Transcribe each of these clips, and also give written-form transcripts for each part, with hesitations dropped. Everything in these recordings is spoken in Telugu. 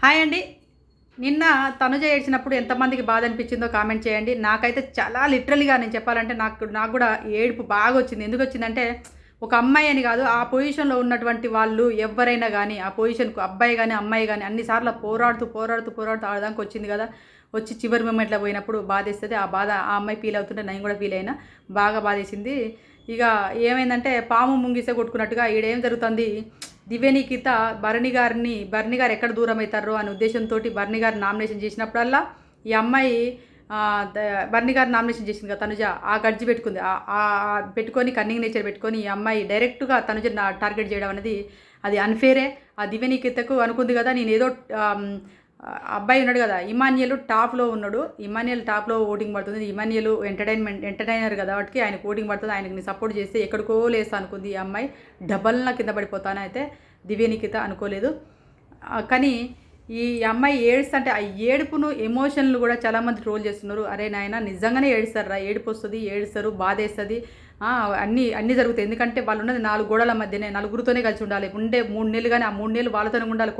హాయ్ అండి. నిన్న తనుజ ఏడ్చినప్పుడు ఎంతమందికి బాధ అనిపించిందో కామెంట్ చేయండి. నాకైతే చాలా లిటరల్‌గా నేను చెప్పాలంటే నాకు కూడా ఏడుపు బాగా వచ్చింది. ఎందుకు వచ్చిందంటే ఒక అమ్మాయి అని కాదు, ఆ పొజిషన్‌లో ఉన్నటువంటి వాళ్ళు ఎవ్వరైనా గానీ, ఆ పొజిషన్‌కు అబ్బాయి గానీ, అమ్మాయి గానీ అన్ని సార్లు పోరాడుతూ ఆడదాకా వచ్చింది కదా! వచ్చి చివరి మొమెంట్‌లో పోయినప్పుడు బాధేస్తది. ఆ బాధ ఆ అమ్మాయి ఫీల్ అవుతుంటే నేను కూడా ఫీల్ అయినా. బాగా బాధేసింది. ఇక ఏమైందంటే పాము ముంగిస కొట్టుకున్నట్టుగా ఈడేం జరుగుతుంది, దివ్యనిఖిత భరణి గారు ఎక్కడ దూరం అవుతారో అనే ఉద్దేశంతో భరణి గారు నామినేషన్ చేసినప్పుడల్లా ఈ అమ్మాయి భరణి గారు నామినేషన్ చేసింది కదా తనుజ, ఆ గడ్జి పెట్టుకుంది. పెట్టుకొని కన్నింగ్ నేచర్ పెట్టుకొని ఈ అమ్మాయి డైరెక్ట్గా తనుజ టార్గెట్ చేయడం అనేది అది అన్ఫేరే. ఆ దివ్యనిఖితకు అనుకుంది కదా, నేను ఏదో అబ్బాయి ఉన్నాడు కదా ఇమాన్యుయల్ టాప్లో ఉన్నాడు, ఇమాన్యుయల్ టాప్లో ఓటింగ్ పడుతుంది, ఇమాన్యుయల్ ఎంటర్టైనర్ కదా వాటికి ఆయనకు ఓటింగ్ పడుతుంది, ఆయనకి నేను సపోర్ట్ చేస్తే ఎక్కడికో లేస్తా అనుకుంది ఈ అమ్మాయి. డబల్న కింద పడిపోతానైతే దివ్యనిఖిత అనుకోలేదు. కానీ ఈ అమ్మాయి ఏడుస్తుంటే ఆ ఏడుపును ఎమోషన్లు కూడా చాలామంది ట్రోల్ చేస్తున్నారు. అరే నాయన నిజంగానే ఏడుస్తారా, ఏడుపు వస్తుంది, ఏడుస్తారు, బాధేస్తుంది, అన్నీ జరుగుతాయి. ఎందుకంటే వాళ్ళు ఉన్నది 4 గోడల మధ్యనే, నలుగురితోనే కలిసి ఉండాలి. 3 నెలలు కానీ ఆ 3 నెలలు వాళ్ళతోనే ఉండాలి,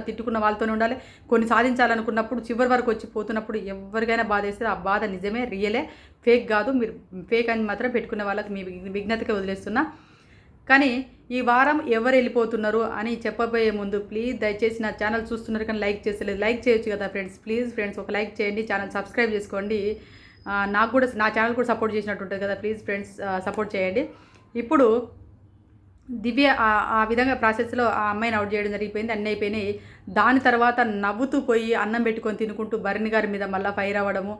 తిట్టుకున్న వాళ్ళతోనే ఉండాలి. కొన్ని సాధించాలనుకున్నప్పుడు చివరి వరకు వచ్చి పోతున్నప్పుడు ఎవరికైనా బాధేస్తుంది. ఆ బాధ నిజమే, రియలే, ఫేక్ కాదు. మీరు ఫేక్ అని మాత్రం పెట్టుకునే వాళ్ళకి మీ విజ్ఞతకే వదిలేస్తున్నా. కానీ ఈ వారం ఎవరు వెళ్ళిపోతున్నారు అని చెప్పబోయే ముందు ప్లీజ్ దయచేసి నా ఛానల్ చూస్తున్నారు కానీ లైక్ చేసలేదు, లైక్ చేయొచ్చు కదా ఫ్రెండ్స్. ప్లీజ్ ఫ్రెండ్స్ ఒక లైక్ చేయండి, ఛానల్ సబ్స్క్రైబ్ చేసుకోండి. నాకు కూడా నా ఛానల్ కూడా సపోర్ట్ చేసినట్టు ఉంటుంది కదా. ప్లీజ్ ఫ్రెండ్స్ సపోర్ట్ చేయండి. ఇప్పుడు దివ్య ఆ విధంగా ప్రాసెస్లో ఆ అమ్మాయిని అవుట్ చేయడం జరిగిపోయింది, అన్నీ అయిపోయినాయి. దాని తర్వాత నవ్వుతూ పోయి అన్నం పెట్టుకొని తినుకుంటూ భరణి గారి మీద మళ్ళీ ఫైర్ అవ్వడము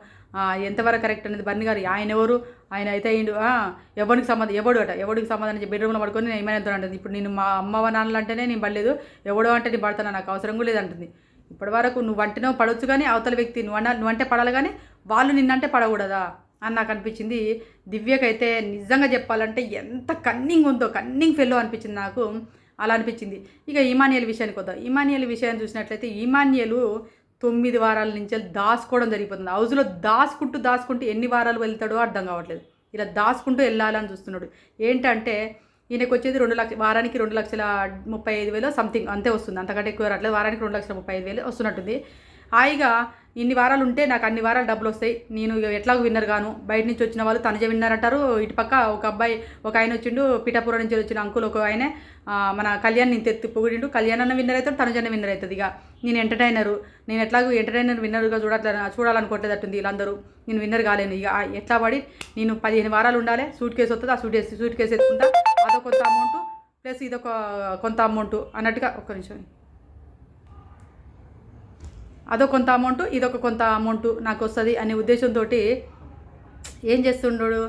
ఎంతవరకు కరెక్ట్ అనేది. భరణి గారు ఆయన ఎవరు, ఆయన అయితే అయిండు, ఎవడికి సంబంధం బెడ్రూమ్లో పడుకొని నేను ఏమైనా అంటుంది. ఇప్పుడు నేను మా అమ్మ నాన్నలు అంటేనే నేను పడలేదు, ఎవడో అంటే నేను పడతాను, నాకు అవసరం కూడా లేదంటుంది. ఇప్పటి వరకు నువ్వు అంటేనో పడవచ్చు కానీ అవతల వ్యక్తి నువ్వంటే పడాలి కానీ వాళ్ళు నిన్నంటే పడకూడదా అని నాకు అనిపించింది. దివ్యకైతే నిజంగా చెప్పాలంటే ఎంత కన్నింగ్ ఫెల్లో అనిపించింది నాకు, అలా అనిపించింది. ఇక ఇమాన్యుయల్ విషయానికి వద్దాం. ఇమాన్యుయల్ విషయాన్ని చూసినట్లయితే ఇమాన్యుయల్ 9 వారాల నుంచి దాచుకోవడం జరిగిపోతుంది. హౌస్లో దాచుకుంటూ ఎన్ని వారాలు వెళ్తాడో అర్థం కావట్లేదు. ఇలా దాచుకుంటూ వెళ్ళాలని చూస్తున్నాడు. ఏంటంటే ఈయనకు వచ్చేది 2 లక్ష వారానికి 2,35,000 సంథింగ్ అంతే వస్తుంది, అంతకంటే ఎక్కువ రావట్లేదు. వారానికి 2,35,000 వస్తున్నట్టుంది. హాయిగా ఇన్ని వారాలు ఉంటే నాకు అన్ని వారాలు డబ్బులు వస్తాయి, నేను ఎట్లాగో విన్నర్ గాను, బయట నుంచి వచ్చిన వాళ్ళు తనుజ విన్నర్ అంటారు. ఇటు పక్క ఒక ఆయన వచ్చిండు, పిఠాపురం నుంచి వచ్చిన అంకుల్ ఒక ఆయన మన కళ్యాణ్ నేను తెత్తి పొగిడిండు. కళ్యాణ్ అన్న విన్నర్ అవుతాడు, తనుజన్న విన్నర్ అవుతుంది. ఇక నేను ఎట్లాగో ఎంటర్టైనర్ విన్నర్గా చూడాలనుకోవట్లేదట్టుంది వీళ్ళందరూ. నేను విన్నర్ కాలేను. ఇక ఎట్లా పడి నేను 15 వారాలు ఉండాలి, సూట్ కేసు వస్తుంది, ఆ సూట్ కేసు ఎత్తుకుంటా, అదొక కొంత అమౌంట్ ప్లస్ ఇదొక కొంత అమౌంట్ అన్నట్టుగా, ఒక్క నిమిషం, అదొక కొంత అమౌంట్ ఇదొక కొంత అమౌంట్ నాకు వస్తుంది అనే ఉద్దేశంతో ఏం చేస్తుండడు.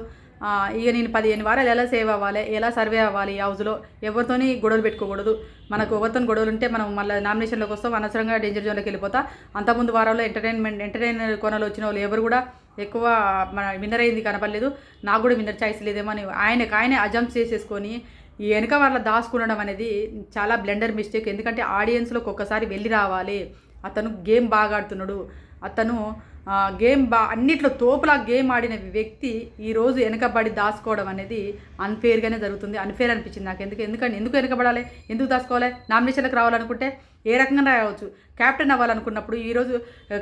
ఇక నేను 15 వారాలు ఎలా సేవ్ అవ్వాలి, ఎలా సర్వే అవ్వాలి, హౌస్లో ఎవరితోని గొడవలు పెట్టుకోకూడదు. మనకు ఎవరితో గొడవలు ఉంటే మనం మళ్ళీ నామినేషన్లోకి వస్తాం, అనవసరంగా డేంజర్ జోన్లోకి వెళ్ళిపోతా. అంతకుముందు వారంలో ఎంటర్టైనర్ కొనలు వచ్చిన వాళ్ళు ఎవరు కూడా ఎక్కువ మన విన్నర్ అయింది కనపడలేదు. నాకు కూడా విన్నర్ ఛాయిస్ లేదేమో అని ఆయనే అజంప్ట్ చేసేసుకొని ఈ వెనక వాళ్ళ దాచుకుండడం అనేది చాలా బ్లెండర్ మిస్టేక్. ఎందుకంటే ఆడియన్స్లోకి ఒక్కసారి వెళ్ళి రావాలి. అతను గేమ్ బాగా ఆడుతున్నాడు, అతను అన్నిట్లో తోపులా గేమ్ ఆడిన వ్యక్తి ఈరోజు వెనకబడి దాచుకోవడం అనేది అన్ఫేర్గానే జరుగుతుంది. అన్ఫేర్ అనిపించింది నాకు. ఎందుకు వెనకబడాలి, ఎందుకు దాచుకోవాలి? నామినేషన్లకు రావాలనుకుంటే ఏ రకంగా రావచ్చు. క్యాప్టెన్ అవ్వాలనుకున్నప్పుడు ఈరోజు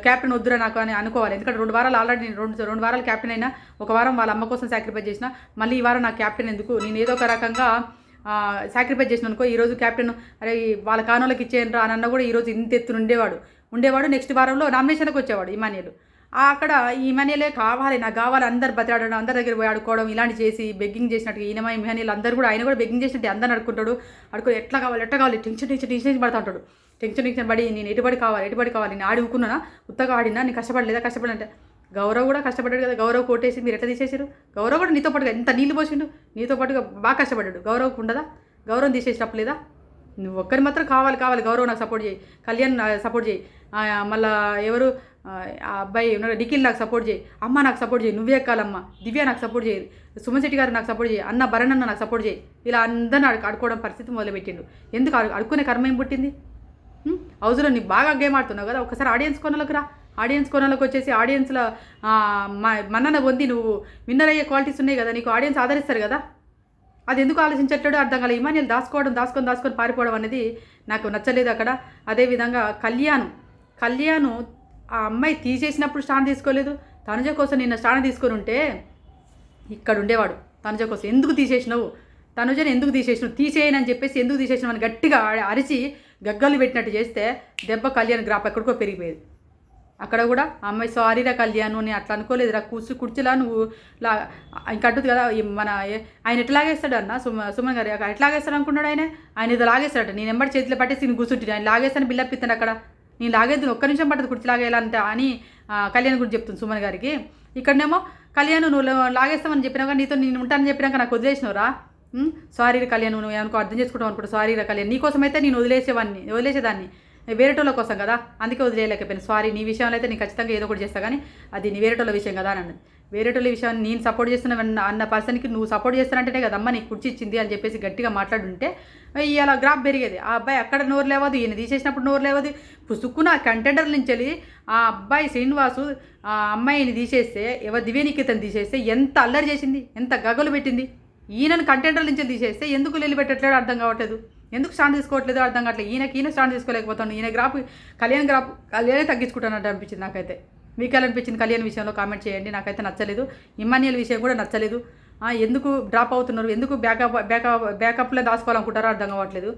క్యాప్టెన్ వద్దురా నాకు అని అనుకోవాలి. ఎందుకంటే 2 వారాలు ఆల్రెడీ నేను 2 వారాలు క్యాప్టెన్ అయినా, ఒక వారం వాళ్ళ అమ్మ కోసం సాక్రిఫైస్ చేసిన, మళ్ళీ ఈ వారం నాకు క్యాప్టెన్ ఎందుకు, నేను ఏదో ఒక రకంగా సాక్రిఫైస్ చేసిన అనుకో, ఈరోజు క్యాప్టెన్ అరే వాళ్ళ కానోళ్ళకి ఇచ్చేయండి అని అన్న కూడా ఈరోజు ఇంత ఎత్తున ఉండేవాడు. నెక్స్ట్ వారంలో నామినేషన్కి వచ్చేవాడు ఇమాన్యుయల్. అక్కడ ఇమాన్యుయలే కావాలి, నాకు కావాలి, అందరు బతిలాడడం, అందరి దగ్గర పోయి ఆడుకోవడం, ఇలాంటి చేసి బెగ్గింగ్ చేసినట్టు ఇమాన్యుయల్ అందరూ కూడా ఆయన కూడా బెగ్గింగ్ చేసినట్టు అందరిని అడుకుంటాడు. ఎట్లా కావాలి టెన్షన్ పడుతూ ఉంటాడు. టెన్షన్ పడి నేను ఎటుబడి కావాలి నేను ఆడి ఊకున్నానా, ఉత్తగా ఆడినా, నేను కష్టపడలేదంటే గౌరవ్ కూడా కష్టపడ్డాడు కదా. గౌరవ్ కోటేసి మీరు ఎట్లా తీసేసారు? గౌరవ్ కూడా నీతో పాటుగా ఎంత నీళ్ళు పోసిండు, నీతో పాటుగా బాగా కష్టపడ్డాడు. గౌరవ్కి ఉండదా? గౌరవం తీసేసినప్పుడు లేదా? నువ్వు ఒక్కరి మాత్రం కావాలి, గౌరవ్ నాకు సపోర్ట్ చేయి, కళ్యాణ్ సపోర్ట్ చేయి, మళ్ళీ ఎవరు ఆ అబ్బాయి ఉన్నాడు నిఖిల్ నాకు సపోర్ట్ చేయి, అమ్మ నాకు సపోర్ట్ చేయి, నువ్వే ఎక్కాలమ్మ, దివ్య నాకు సపోర్ట్ చేయి, సుమన్ శెట్టి గారు నాకు సపోర్ట్ చేయి, అన్న భరణ్ అన్న నాకు సపోర్ట్ చేయి, ఇలా అందరిని ఆడుకోవడం పరిస్థితి మొదలుపెట్టిండు. ఎందుకు అడుక్కునే కర్మ ఏం పుట్టింది? హౌస్లో నీకు బాగా గేమ్ ఆడుతున్నావు కదా, ఒకసారి ఆడియన్స్ కొనలోకి రా. ఆడియన్స్ కొనలోకి వచ్చేసి ఆడియన్స్లో మన్నన పొంది నువ్వు విన్నర్ అయ్యే క్వాలిటీస్ ఉన్నాయి కదా, నీకు ఆడియన్స్ ఆదరిస్తారు కదా. అది ఎందుకు ఆలోచించట్లేడో అర్థం కాలేదు. ఇమాన్యుయల్ దాచుకొని పారిపోవడం అనేది నాకు నచ్చలేదు అక్కడ. అదేవిధంగా కళ్యాణ్ ఆ అమ్మాయి తీసేసినప్పుడు స్టాండ్ తీసుకోలేదు. తనుజ కోసం నిన్న స్టాండ్ తీసుకొని ఉంటే ఇక్కడ ఉండేవాడు. తనుజ కోసం ఎందుకు తీసేసినావు, తనుజని ఎందుకు తీసేసినావు, తీసేయనని చెప్పేసి ఎందుకు తీసేసినావు అని గట్టిగా అరిచి గగ్గలు పెట్టినట్టు చేస్తే దెబ్బ కళ్యాణ్ గ్రాప్ ఎక్కడికో పెరిగిపోయేది. అక్కడ కూడా అమ్మాయి సారీరా కళ్యాణ్ నేను అట్లా అనుకోలేదురా, కుర్చీలా నువ్వు ఇంకా అంటుంది కదా మన ఆయన ఎట్లా లాగేస్తాడు అన్న సుమన్ గారు ఎట్లా లాగేస్తాడు అనుకున్నాడు. ఆయన ఇది లాగేస్తాడట. నేను ఎంబడి చేతిలో పట్టేసి నేను కూర్చుంటాను, ఆయన లాగేస్తాను బిల్డప్ ఇస్తాను. అక్కడ నేను లాగేద్దు ఒక్క నిమిషం పట్టదు కుర్చీ లాగేయాలంటే అని కళ్యాణ్ గురించి చెప్తుంది సుమన్ గారికి. ఇక్కడనేమో కళ్యాణ్ నువ్వు లాగేస్తామని చెప్పినాక నీతో నేను ఉంటానని చెప్పినాక నాకు వదిలేసినవురా, సారీ కళ్యాణ్ నువ్వు అనుకో అర్థం చేసుకుంటావు అనుకుంటా, సారీ కళ్యాణ్ నీకోసం అయితే నేను వదిలేసేదాన్ని వేరేటోళ్ళ కోసం కదా, అందుకే వదిలేయలేకపోయాను, సారీ నీ విషయంలో అయితే నేను ఖచ్చితంగా ఏదో ఒకటి చేస్తా కానీ అది నీ వేరేటోళ్ళ విషయం కదా అని అన్నది. వేరేటోళ్ళ విషయాన్ని నేను సపోర్ట్ చేస్తున్నా అన్న పర్సన్కి నువ్వు సపోర్ట్ చేస్తానంటేనే కదమ్మా నీకు కుర్చీ ఇచ్చింది అని చెప్పేసి గట్టిగా మాట్లాడుంటే ఇలా గ్రాఫ్ పెరిగేది. ఆ అబ్బాయి అక్కడ నోరు లేవదు, ఈయన తీసేసినప్పుడు నోరు లేవదు. పుసుక్కున కంటెండర్ నుంచి వెళ్ళి ఆ అబ్బాయి శ్రీనివాసు ఆ అమ్మాయిని తీసేస్తే దివ్యనికేతన్ తీసేస్తే ఎంత అల్లరి చేసింది, ఎంత గగలు పెట్టింది. ఈయనను కంటెండర్ నుంచి తీసేస్తే ఎందుకు లెల్లి పెట్టట్లేడు అర్థం కావట్లేదు, ఎందుకు స్టాండ్ తీసుకోవట్లేదు అర్థం కావట్లేదు. ఈయన స్టాండ్ తీసుకోలేకపోతాను, ఈయన కళ్యాణే తగ్గించుకుంటానంటే అనిపించింది నాకైతే. మీకు ఎలా అనిపించింది కళ్యాణ్ విషయంలో కామెంట్ చేయండి. నాకైతే నచ్చలేదు. ఇమ్మాన్యుయల్ విషయం కూడా నచ్చలేదు. ఎందుకు డ్రాప్ అవుతున్నారు, ఎందుకు బ్యాకప్లో దాచుకోవాలనుకుంటారో అర్థం కావట్లేదు.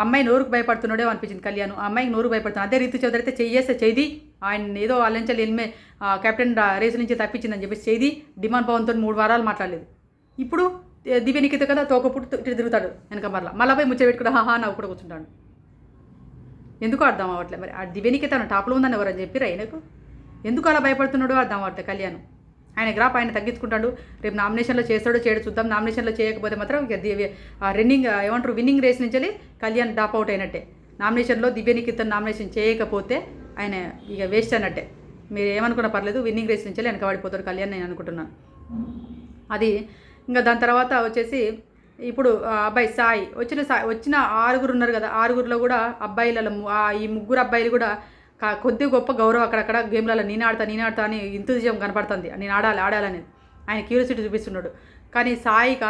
అమ్మాయి నోరుకు భయపడుతున్నాడో అనిపించింది కళ్యాణ్. ఆ అమ్మాయికి నోరు భయపడుతున్నాడు. అదే రీతు చౌదరి అయితే చెయ్యేస్తే చెయ్యి ఆయన ఏదో వాళ్ళ నుంచి వెళ్ళి కెప్టెన్ రేసు నుంచి తప్పించిందని చెప్పేసి చెయ్యి డిమాండ్ పవన్తో 3 వారాలు మాట్లాడలేదు. ఇప్పుడు దివ్యనికిత కదా తోకపుట్టు తిరుగుతాడు వెనక మళ్ళీ పోయి ముచ్చట పెట్టుకుంటా హాహా నవ్వు కూడా కూర్చుంటాడు. ఎందుకు అర్థం అవ్వట్లేదు. మరి ఆ దివ్యనికిత టాప్లో ఉందని ఎవరని చెప్పిరా ఆయనకు, ఎందుకు అలా భయపడుతున్నాడో అర్థం అవ్వట్లేదు కళ్యాణ్. ఆయన గ్రాప్ ఆయన తగ్గించుకుంటాడు. రేపు నామినేషన్లో చేస్తాడో చేయడు చూద్దాం. నామినేషన్లో చేయకపోతే మాత్రం విన్నింగ్ రేస్ నుంచి వెళ్ళి కళ్యాణ్ డ్రాప్ అవుట్ అయినట్టే. నామినేషన్లో దివ్యనికిత నామినేషన్ చేయకపోతే ఆయన ఇక వేస్ట్ అన్నట్టే. మీరు ఏమనుకున్నా పర్లేదు, విన్నింగ్ రేస్ నుంచి వెళ్ళి వెనకబడిపోతాడు కళ్యాణ్ నేను అనుకుంటున్నాను. అది ఇంకా దాని తర్వాత వచ్చేసి ఇప్పుడు అబ్బాయి సాయి వచ్చిన 6 ఉన్నారు కదా, 6లో కూడా అబ్బాయిలలో ఈ 3 అబ్బాయిలు కూడా కొద్ది గొప్ప గౌరవం అక్కడక్కడ గేమ్లలో నేను ఆడతా అని ఇంతజం కనపడుతుంది. నేను ఆడాలని ఆయన క్యూరియాసిటీ చూపిస్తున్నాడు. కానీ సాయిక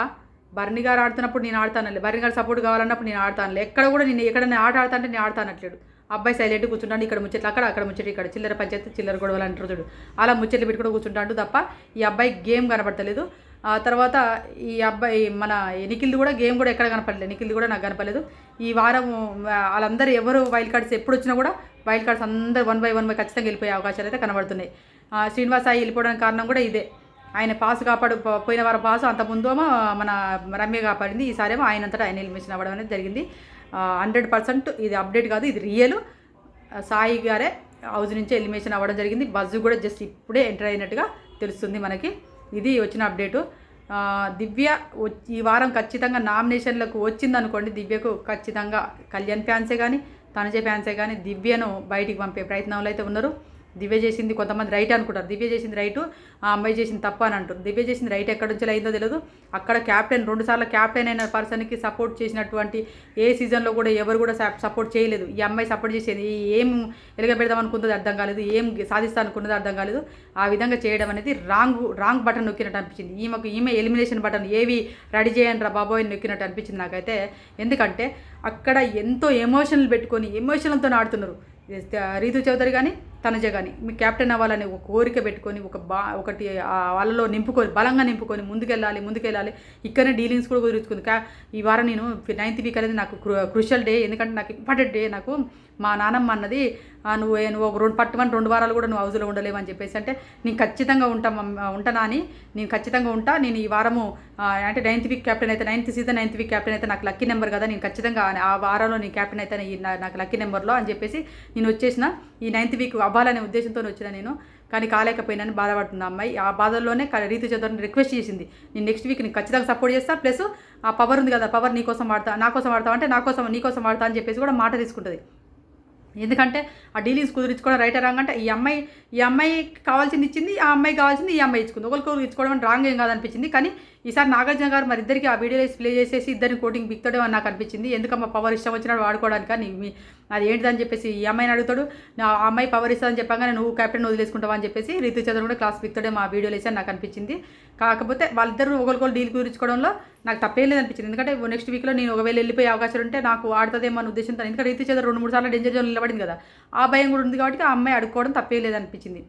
బర్ని గారు ఆడుతున్నప్పుడు నేను ఆడతానులే, బర్ని గారు సపోర్ట్ కావాలన్నప్పుడు నేను ఆడతానులే, ఎక్కడ కూడా నేను ఎక్కడైనా ఆడతా అంటే నేను ఆడతానట్లేడు. అబ్బాయి సైలెంట్ కూర్చుంటాడు. ఇక్కడ ముచ్చట్లు అక్కడ ముచ్చట్లు ఇక్కడ, చిల్లర పంచాయతీ చిల్లర గొడవలు అంటారు చూడు, అలా ముచ్చట్లు పెట్టుకుంటూ కూర్చుంటాడు తప్ప ఈ అబ్బాయి గేమ్ కనపడతలేదు. తర్వాత ఈ అబ్బాయి మన నిఖిల్ది కూడా గేమ్ కూడా ఎక్కడ కనపడలేదు, నిఖిల్ది కూడా నాకు కనపడలేదు. ఈ వారం వాళ్ళందరూ ఎవరు వైల్డ్ కార్డ్స్ ఎప్పుడు వచ్చినా కూడా వైల్డ్ కార్డ్స్ అందరూ 1 by 1 ఖచ్చితంగా వెళ్ళిపోయే అవకాశాలు అయితే కనబడుతున్నాయి. శ్రీనివాస్ సాయి వెళ్ళిపోవడానికి కారణం కూడా ఇదే. ఆయన పాస్ పోయిన వారం పాస్, అంత ముందేమో మన రమ్య కాపాడింది, ఈసారేమో ఆయనంతటా ఆయన ఎలిమినేషన్ అవ్వడం అనేది జరిగింది. 100% ఇది అప్డేట్ కాదు, ఇది రియల్. సాయి గారే హౌస్ నుంచి ఎలిమినేషన్ అవ్వడం జరిగింది. బజ్జు కూడా జస్ట్ ఇప్పుడే ఎంటర్ అయినట్టుగా తెలుస్తుంది మనకి. ఇది వచ్చిన అప్డేటు. దివ్య ఈ వారం ఖచ్చితంగా నామినేషన్లకు వచ్చిందనుకోండి, దివ్యకు ఖచ్చితంగా కళ్యాణ్ ఫ్యాన్సే కానీ తనుజ ఫ్యాన్సే కానీ దివ్యను బయటికి పంపే ప్రయత్నంలో అయితే ఉన్నారు. దివ్య చేసింది కొంతమంది రైట్ అనుకుంటారు, దివ్య చేసింది రైటు, ఆ అమ్మాయి చేసింది తప్పు అని అంటారు. దివ్య చేసింది రైట్ ఎక్కడి నుంచి అయిందో తెలియదు. అక్కడ క్యాప్టెన్ 2 సార్లు క్యాప్టెన్ అయిన పర్సన్కి సపోర్ట్ చేసినటువంటి ఏ సీజన్లో కూడా ఎవరు కూడా సపోర్ట్ చేయలేదు. ఈ అమ్మాయి సపోర్ట్ చేసేది ఏం ఎలుగబెడదాం అనుకున్నది అర్థం కాలేదు, ఏం సాధిస్తా అనుకున్నది అర్థం కాలేదు. ఆ విధంగా చేయడం అనేది రాంగ్ బటన్ నొక్కినట్టు అనిపించింది. ఈమె ఎలిమినేషన్ బటన్ ఏవి రెడీ చేయండి రా బాబోయ్ నొక్కినట్టు అనిపించింది నాకైతే. ఎందుకంటే అక్కడ ఎంతో ఎమోషనల్ పెట్టుకొని ఎమోషనల్తో ఆడుతున్నారు. రీతు చౌదరి కానీ తనుజ కానీ మీ క్యాప్టెన్ అవ్వాలని ఒక కోరిక పెట్టుకొని ఒకటి వాళ్ళలో బలంగా నింపుకొని ముందుకెళ్ళాలి. ఇక్కడనే డీలింగ్స్ కూడా కుదుర్చుకుంది. ఈ వారం నేను 9th వీక్ అనేది నాకు క్రూషియల్ డే, ఎందుకంటే నాకు ఇంపార్టెంట్ డే. నాకు మా నాన్నమ్మ అన్నది నువ్వు ఒక 2 వారాలు కూడా నువ్వు హౌస్లో ఉండలేవు అని చెప్పేసి, అంటే నేను ఖచ్చితంగా ఉంటానా అని, నేను ఖచ్చితంగా ఉంటా. నేను ఈ వారము అంటే 9th వీక్ క్యాప్టెన్ అయితే 9th season 9th week captain అయితే నాకు లక్కీ నెంబర్ కదా, నేను ఖచ్చితంగా ఆ వారంలో నేను క్యాప్టెన్ అయితే నాకు లక్కీ నెంబర్లో అని చెప్పేసి నేను వచ్చేసిన. ఈ 9th వీక్ అవ్వాలనే ఉద్దేశంతో వచ్చిన నేను, కానీ కాలేకపోయినాను బాధపడుతుంది అమ్మాయి. ఆ బాధల్లోనే రీతు చౌదరిని రిక్వెస్ట్ చేసింది, నేను నెక్స్ట్ వీక్ నీకు ఖచ్చితంగా సపోర్ట్ చేస్తా, ప్లస్ ఆ పవర్ ఉంది కదా, పవర్ నీకోసం వాడతా, నా కోసం వాడతావు అంటే నీకోసం వాడతా అని చెప్పేసి కూడా మాట తీసుకుంటుంది. ఎందుకంటే ఆ డీలింగ్స్ కుదిరించుకోవడం రైట్ రాంగ్ అంటే ఈ అమ్మాయి కావాల్సింది ఇచ్చింది, ఆ అమ్మాయి కావాల్సింది ఈ అమ్మాయి ఇచ్చుకుంది. ఒకరికొకరు ఇచ్చుకోవడం రాంగ్ ఏం కాదనిపించింది. కానీ ఈసారి నాగార్జున గారు మరి ఇద్దరికి ఆ వీడియో ప్లే చేసేసి ఇద్దరిని కోటింగ్ బిక్తాడో అని నాకు అనిపించింది. ఎందుకమ్మా పవర్ ఇష్టం వచ్చినట్టు వాడుకోవడానికి అది ఏంటిదని చెప్పేసి ఈ అమ్మాయిని అడుగుతాడు. ఆ అమ్మాయి పవర్ ఇస్తుందని చెప్పగానే నువ్వు కెప్టెన్ వదిలేసుకుంటావా అని చెప్పేసి రితు చంద్రన్ కూడా క్లాస్ బిక్తాడే మా వీడియోలు వేసి నాకు అనిపించింది. కాకపోతే వాళ్ళిద్దరు ఒకరికొకరు డీల్ కుదుర్చుకోవడంలో నాకు తప్పేం లేదనిపించింది. ఎందుకంటే నెక్స్ట్ వీక్లో నేను ఒకవేళ వెళ్ళిపోయే అవకాశం ఉంటే నాకు ఆడుతుందేమో అన్న ఉద్దేశంతో, ఎందుకంటే రితు చంద్ర 2-3 సార్లు డేంజర్ జోన్ నిలబడింది కదా, ఆ భయం కూడా ఉంది కాబట్టి ఆ అమ్మాయి అడుక్కోవడం తప్పేం లేదనిపించింది.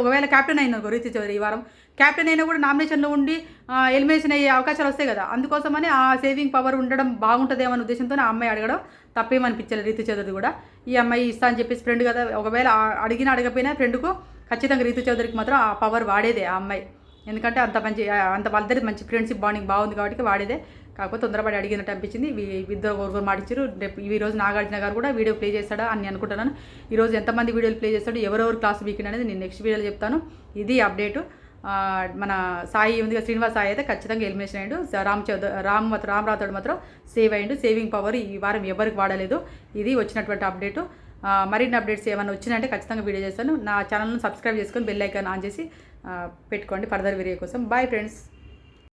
ఒకవేళ కెప్టెన్ అయిన రితు చౌదరి ఈ వారం కెప్టెన్ అయినా కూడా నామినేషన్లో ఉండి ఎలిమినేషన్ అయ్యే అవకాశాలు వస్తాయి కదా, అందుకోసమని ఆ సేవింగ్ పవర్ ఉండడం బాగుంటుందేమో అనే ఉద్దేశంతో ఆ అమ్మాయి అడగడం తప్పేమనిపించలేదు రితు చౌదరి కూడా. ఈ అమ్మాయి ఇస్తా అని చెప్పేసి ఫ్రెండ్ కదా, ఒకవేళ అడగపోయినా ఫ్రెండ్కు ఖచ్చితంగా రితు చౌదరికి మాత్రం ఆ పవర్ వాడేదే ఆ అమ్మాయి. ఎందుకంటే అంత వాళ్ళిద్దరి మంచి ఫ్రెండ్షిప్ బాండింగ్ బాగుంది కాబట్టి వాడేదే. కాకపోతే తొందరపడి అడిగినట్టు అనిపించింది. ఇద్దరు ఒకరు మాటిచ్చారు. రేపు ఈరోజు నాగార్జున గారు కూడా వీడియో ప్లే చేస్తాడా అని అనుకుంటున్నాను. ఈరోజు ఎంతమంది వీడియోలు ప్లే చేస్తాడు, ఎవరెవరు క్లాస్ వీకెండ్ అనేది నేను నెక్స్ట్ వీడియోలో చెప్తాను. ఇది అప్డేటు. మన సాయి ఉంది కదా, శ్రీనివాస్ సాయి అయితే ఖచ్చితంగా ఎలిమినేషన్ అయ్యాడు. రామ్ రాథోడ్ మాత్రం సేవ్ అయ్యిండు. సేవింగ్ పవర్ ఈ వారం ఎవరికి వాడలేదు. ఇది వచ్చినటువంటి అప్డేటు. మరిన్ని అప్డేట్స్ ఏమైనా వచ్చినాయంటే ఖచ్చితంగా వీడియో చేస్తాను. నా ఛానల్ను సబ్స్క్రైబ్ చేసుకొని బెల్ ఐకాన్ ఆన్ చేసి పెట్టుకోండి ఫర్దర్ వీడియో కోసం. Bye friends.